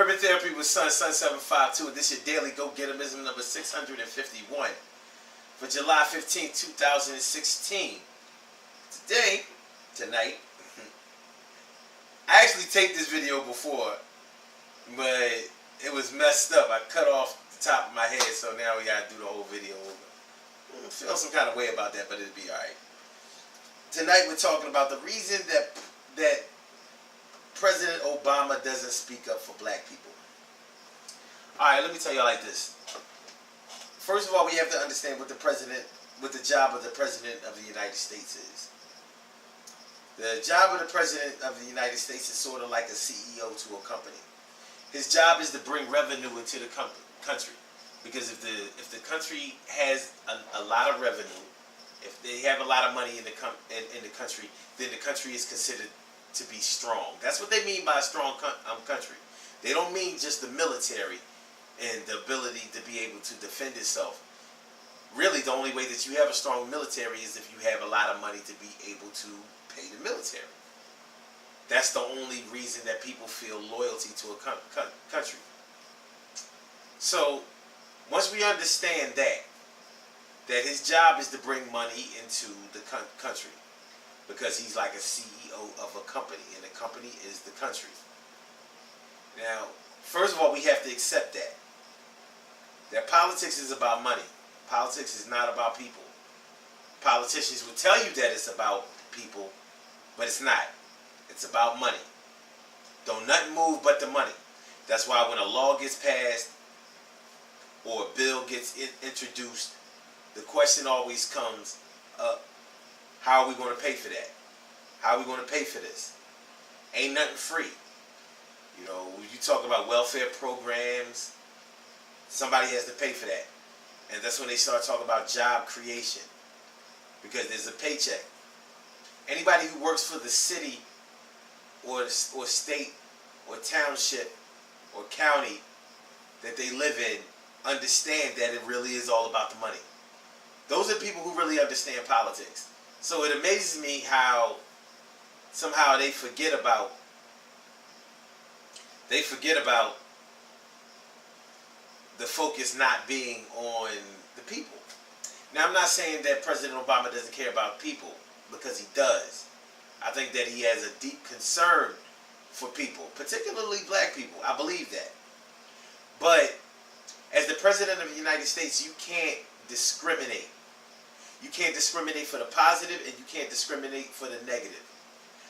Urban Therapy with Sun752. This is your daily go-getterism number 651 for July 15, 2016. Tonight, I actually taped this video before, but it was messed up. I cut off the top of my head, so now we gotta do the whole video over. I feel some kind of way about that, but it'll be alright. Tonight we're talking about the reason that President Obama doesn't speak up for black people. Alright, let me tell you like this. First of all, we have to understand what the job of the President of the United States is. The job of the President of the United States is sort of like a CEO to a company. His job is to bring revenue into the country. Because if the country has a lot of revenue, if they have a lot of money in the country, then the country is considered to be strong. That's what they mean by a strong country. They don't mean just the military and the ability to be able to defend itself. Really, the only way that you have a strong military is if you have a lot of money to be able to pay the military. That's the only reason that people feel loyalty to a country. So, once we understand that his job is to bring money into the country, because he's like a CEO of a company, and the company is the country. Now, first of all, we have to accept that politics is about money. Politics is not about people. Politicians will tell you that it's about people, but it's not. It's about money. Don't nothing move but the money. That's why when a law gets passed or a bill gets introduced, the question always comes up, how are we going to pay for that? How are we going to pay for this? Ain't nothing free. You know, when you talk about welfare programs, somebody has to pay for that. And that's when they start talking about job creation, because there's a paycheck. Anybody who works for the city or state or township or county that they live in understand that it really is all about the money. Those are people who really understand politics. So it amazes me how somehow they forget about the focus not being on the people. Now, I'm not saying that President Obama doesn't care about people, because he does. I think that he has a deep concern for people, particularly black people. I believe that. But as the President of the United States, you can't discriminate. You can't discriminate for the positive, and you can't discriminate for the negative.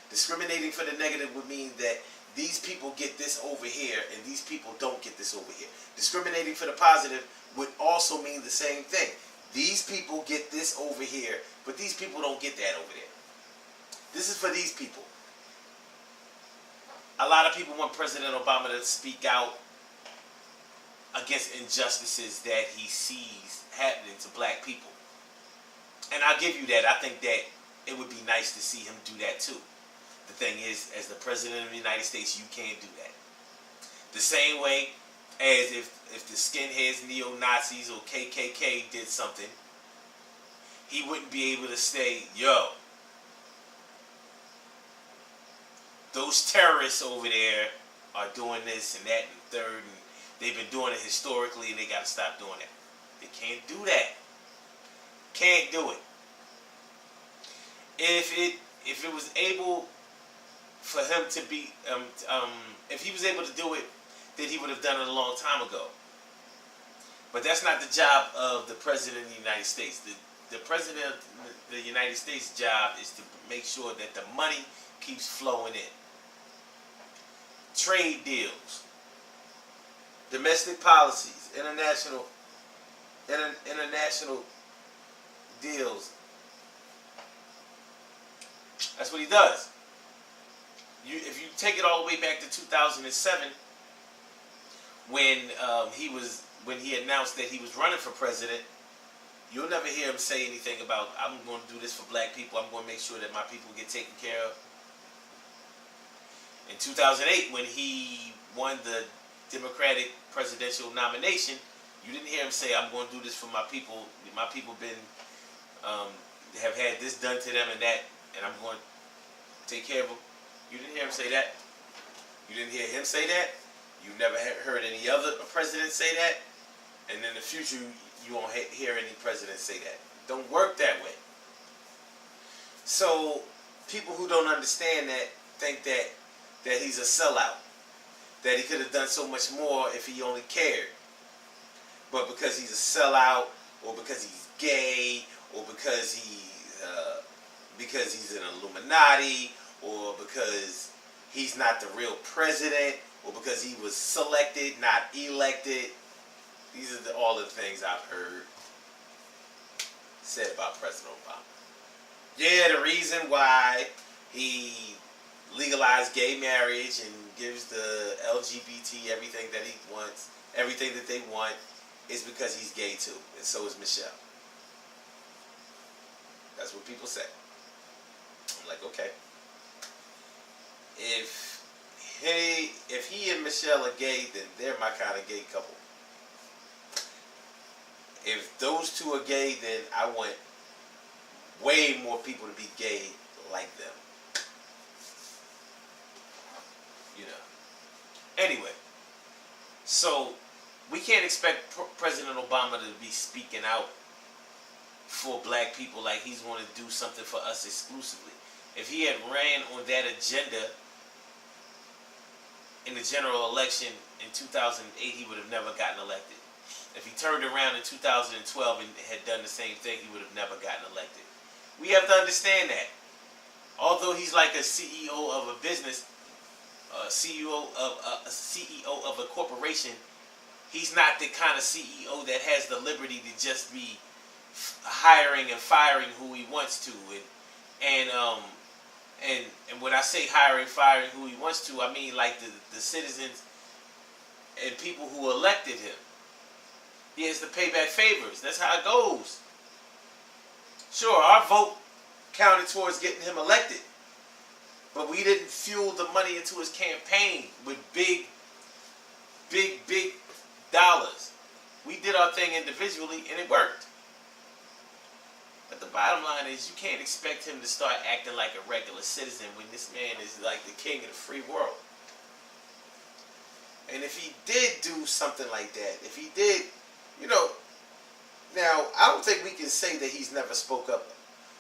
Discriminating for the negative would mean that these people get this over here and these people don't get this over here. Discriminating for the positive would also mean the same thing. These people get this over here, but these people don't get that over there. This is for these people. A lot of people want President Obama to speak out against injustices that he sees happening to black people. And I'll give you that. I think that it would be nice to see him do that too. The thing is, as the President of the United States, you can't do that. The same way as if the skinheads, neo-Nazis, or KKK did something, he wouldn't be able to say, yo, those terrorists over there are doing this and that and the third, and they've been doing it historically, and they got to stop doing it. They can't do that. Can't do it. If it was able for him to be, if he was able to do it, then he would have done it a long time ago. But that's not the job of the President of the United States. The President of the United States' job is to make sure that the money keeps flowing in. Trade deals, domestic policies, international deals. That's what he does. If you take it all the way back to 2007, when he announced that he was running for president, you'll never hear him say anything about, I'm going to do this for black people. I'm going to make sure that my people get taken care of. In 2008, when he won the Democratic presidential nomination, you didn't hear him say, I'm going to do this for my people. My people have had this done to them and that, and I'm going to take care of them. You didn't hear him say that. You didn't hear him say that. You never heard any other president say that, and in the future you won't hear any president say that. Don't work that way. So people who don't understand that think that he's a sellout, that he could have done so much more if he only cared. But because he's a sellout, or because he's gay, or because he's an Illuminati, or because he's not the real president, or because he was selected, not elected. These are all the things I've heard said about President Obama. Yeah, the reason why he legalized gay marriage and gives the LGBT everything that he wants, everything that they want, is because he's gay too, and so is Michelle. That's what people say. I'm like, okay. If he and Michelle are gay, then they're my kind of gay couple. If those two are gay, then I want way more people to be gay like them. You know. Anyway, so we can't expect President Obama to be speaking out for black people like he's going to do something for us exclusively. If he had ran on that agenda in the general election in 2008, he would have never gotten elected. If he turned around in 2012 and had done the same thing, he would have never gotten elected. We have to understand that. Although he's like a CEO of a business, CEO of a corporation, he's not the kind of CEO that has the liberty to just be hiring and firing who he wants to. And when I say hiring, firing who he wants to, I mean like the citizens and people who elected him. He has to pay back favors. That's how it goes. Sure, our vote counted towards getting him elected, but we didn't fuel the money into his campaign with big dollars. We did our thing individually, and it worked. But the bottom line is, you can't expect him to start acting like a regular citizen when this man is like the king of the free world. And if he did do something like that, if he did, now I don't think we can say that he's never spoke up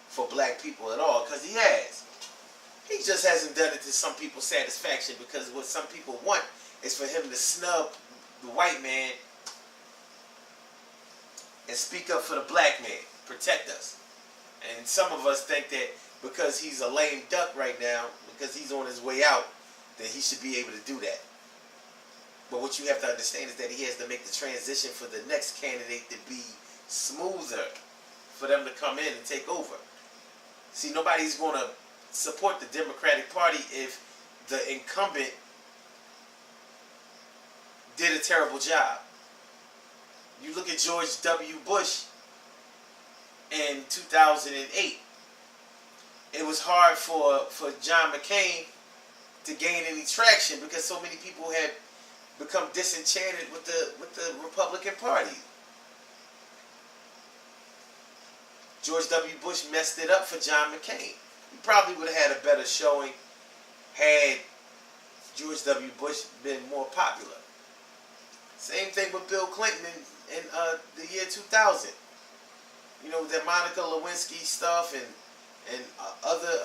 for black people at all, because he has. He just hasn't done it to some people's satisfaction, because what some people want is for him to snub the white man and speak up for the black man, protect us. And some of us think that because he's a lame duck right now, because he's on his way out, that he should be able to do that. But what you have to understand is that he has to make the transition for the next candidate to be smoother, for them to come in and take over. See, nobody's going to support the Democratic Party if the incumbent did a terrible job. You look at George W. Bush in 2008. It was hard for John McCain to gain any traction because so many people had become disenchanted with the Republican Party. George W. Bush messed it up for John McCain. He probably would have had a better showing had George W. Bush been more popular. Same thing with Bill Clinton in the year 2000. You know, that Monica Lewinsky stuff and other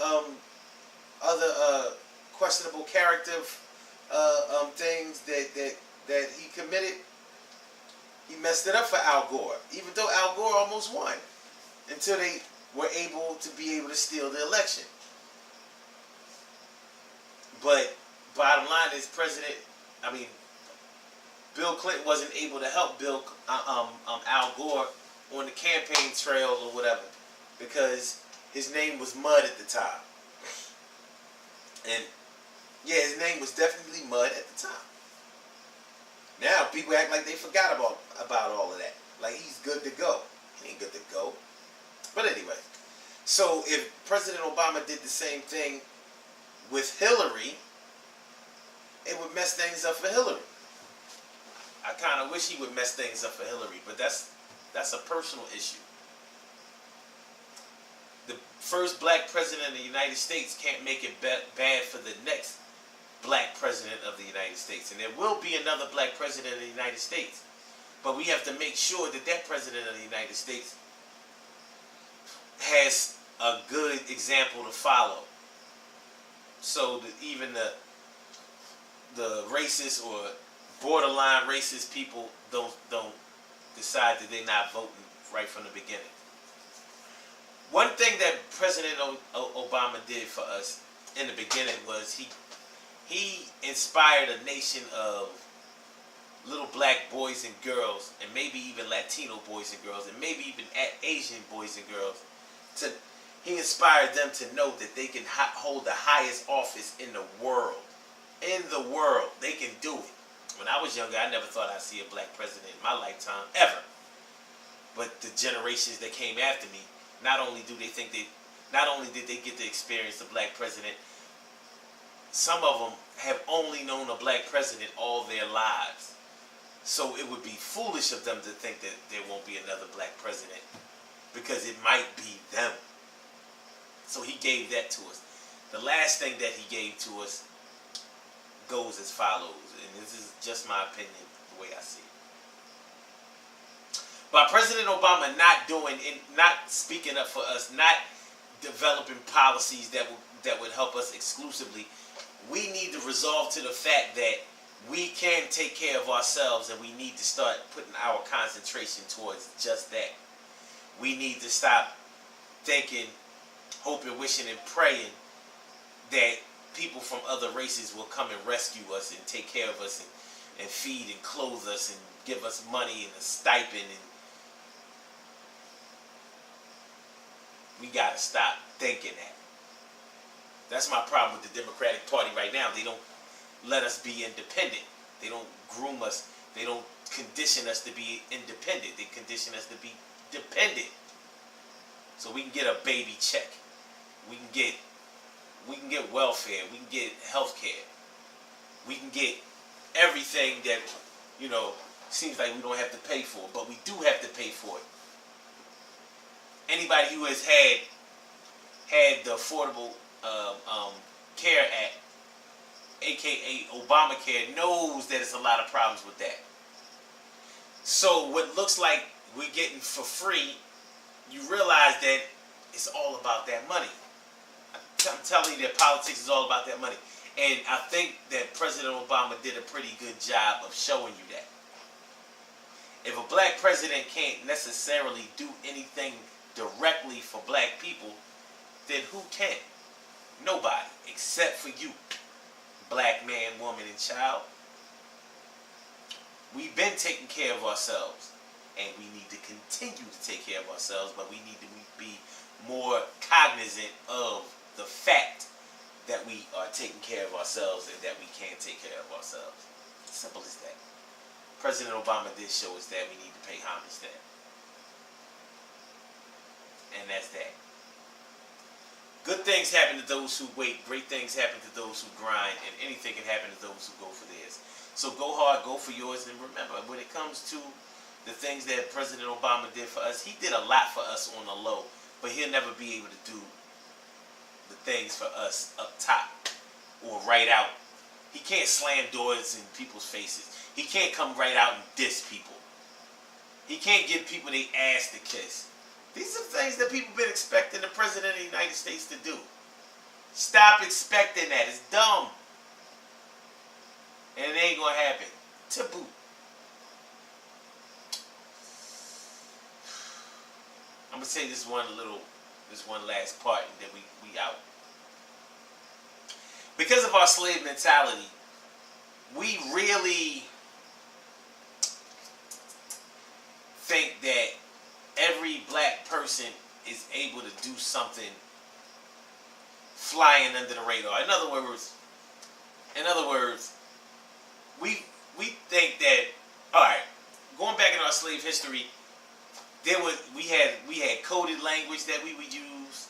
questionable character things that he committed. He messed it up for Al Gore, even though Al Gore almost won, until they were able to steal the election. But bottom line is, Bill Clinton wasn't able to help Al Gore on the campaign trail or whatever, because his name was Mud at the time. And yeah, his name was definitely Mud at the time. Now people act like they forgot about all of that. Like he's good to go. He ain't good to go. But anyway, so if President Obama did the same thing with Hillary, it would mess things up for Hillary. I kind of wish he would mess things up for Hillary, but that's a personal issue. The first black president of the United States can't make it bad for the next black president of the United States. And there will be another black president of the United States. But we have to make sure that that president of the United States has a good example to follow. So that even the racist or borderline racist people don't decide that they're not voting right from the beginning. One thing that President Obama did for us in the beginning was he inspired a nation of little black boys and girls, and maybe even Latino boys and girls, and maybe even Asian boys and girls. He inspired them to know that they can hold the highest office in the world. In the world, they can do it. When I was younger, I never thought I'd see a black president in my lifetime, ever. But the generations that came after me, not only did they get to experience the black president, some of them have only known a black president all their lives. So it would be foolish of them to think that there won't be another black president, because it might be them. So he gave that to us. The last thing that he gave to us goes as follows, and this is just my opinion, the way I see it. By President Obama not speaking up for us, not developing policies that would help us exclusively, we need to resolve to the fact that we can take care of ourselves, and we need to start putting our concentration towards just that. We need to stop thinking, hoping, wishing, and praying that people from other races will come and rescue us and take care of us and feed and clothe us and give us money and a stipend. And we gotta stop thinking that. That's my problem with the Democratic Party right now. They don't let us be independent. They don't groom us. They don't condition us to be independent. They condition us to be dependent. So we can get a baby check. We can get welfare. We can get health care. We can get everything that, seems like we don't have to pay for, but we do have to pay for it. Anybody who has had the Affordable Care Act, aka Obamacare, knows that there's a lot of problems with that. So what looks like we're getting for free, you realize that it's all about that money. I'm telling you that politics is all about that money. And I think that President Obama did a pretty good job of showing you that. If a black president can't necessarily do anything directly for black people, then who can? Nobody, except for you, black man, woman, and child. We've been taking care of ourselves, and we need to continue to take care of ourselves, but we need to be more cognizant of the fact that we are taking care of ourselves and that we can take care of ourselves. Simple as that. President Obama did show us that we need to pay homage to that. And that's that. Good things happen to those who wait. Great things happen to those who grind. And anything can happen to those who go for theirs. So go hard, go for yours. And remember, when it comes to the things that President Obama did for us, he did a lot for us on the low. But he'll never be able to do the things for us up top or right out. He can't slam doors in people's faces. He can't come right out and diss people. He can't give people their ass to kiss. These are things that people have been expecting the President of the United States to do. Stop expecting that. It's dumb. And it ain't going to happen. Taboo. I'm going to say this one last part, and then we out. Because of our slave mentality, we really think that every black person is able to do something flying under the radar. In other words, we think that, all right, going back in our slave history, we had coded language that we would use,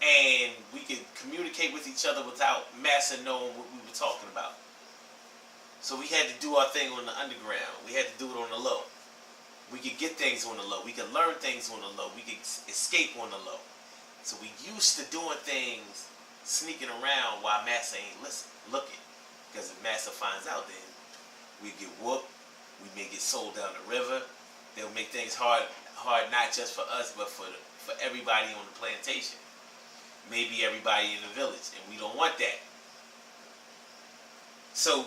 and we could communicate with each other without massa knowing what we were talking about. So we had to do our thing on the underground. We had to do it on the low. We could get things on the low. We could learn things on the low. We could escape on the low. So we used to doing things, sneaking around while massa ain't looking. Because if Massa finds out, then we get whooped. We may get sold down the river. They'll make things hard not just for us, but for everybody on the plantation. Maybe everybody in the village, and we don't want that. So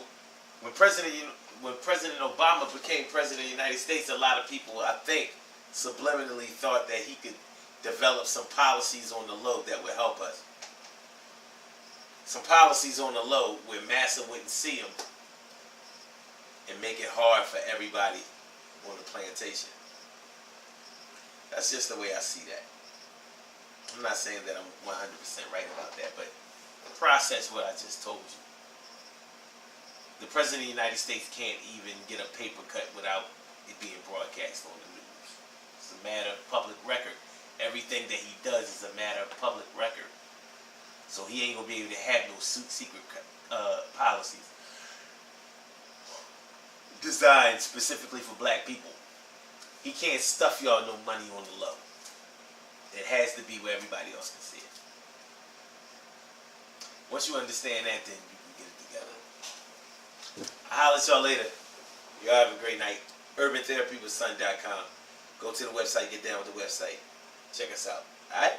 when President Obama became president of the United States, a lot of people, I think, subliminally thought that he could develop some policies on the low that would help us. Some policies on the low where Massa wouldn't see them and make it hard for everybody on the plantation. That's just the way I see that. I'm not saying that I'm 100% right about that, but process what I just told you. The President of the United States can't even get a paper cut without it being broadcast on the news. It's a matter of public record. Everything that he does is a matter of public record. So he ain't going to be able to have no secret policies designed specifically for black people. He can't stuff y'all no money on the low. It has to be where everybody else can see it. Once you understand that, then you can get it together. I'll holler at y'all later. Y'all have a great night. UrbanTherapyWithSon.com. Go to the website, get down with the website. Check us out. Alright?